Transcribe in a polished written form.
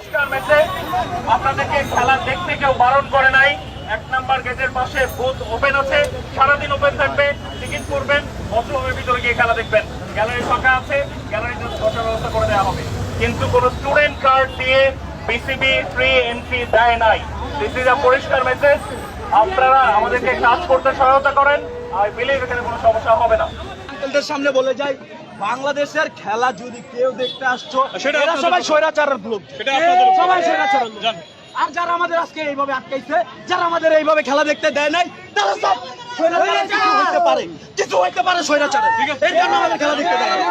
পরিষ্কার মেসেজ, আপনাদেরকে খেলা দেখতে কেউ বারণ করে নাই। 1 নাম্বার গেটের পাশে বুথ ওপেন আছে, সারাদিন ওপেন থাকবে। টিকিট করবেন, বছরের ভিতরে গিয়ে খেলা দেখবেন। গ্যালারি ফাঁকা আছে, গ্যালারিতে বসার ব্যবস্থা করে দেওয়া হবে। কিন্তু কোন স্টুডেন্ট কার্ড দিয়ে বিসিবি ফ্রি এন্ট্রি দেয় নাই। দিস ইজ আ পরিষ্কার মেসেজ। আপনারা আমাদেরকে কাজ করতে সহায়তা করেন, আই বিলিভ এখানে কোনো সমস্যা হবে না। সামনে বলে যাই, বাংলাদেশের খেলা যদি কেউ দেখতে আসছো, এরা সবাই স্বৈরাচারের লোক, সবাই স্বৈরাচারের লোক। আর যারা আমাদের আজকে এইভাবে আটকাইছে, যারা আমাদের এইভাবে খেলা দেখতে দেয় নাই, তারা সব স্বৈরাচারের কিছু হইতে পারে স্বৈরাচারের। এই জন্য আমাদের খেলা দেখতে দেয় না।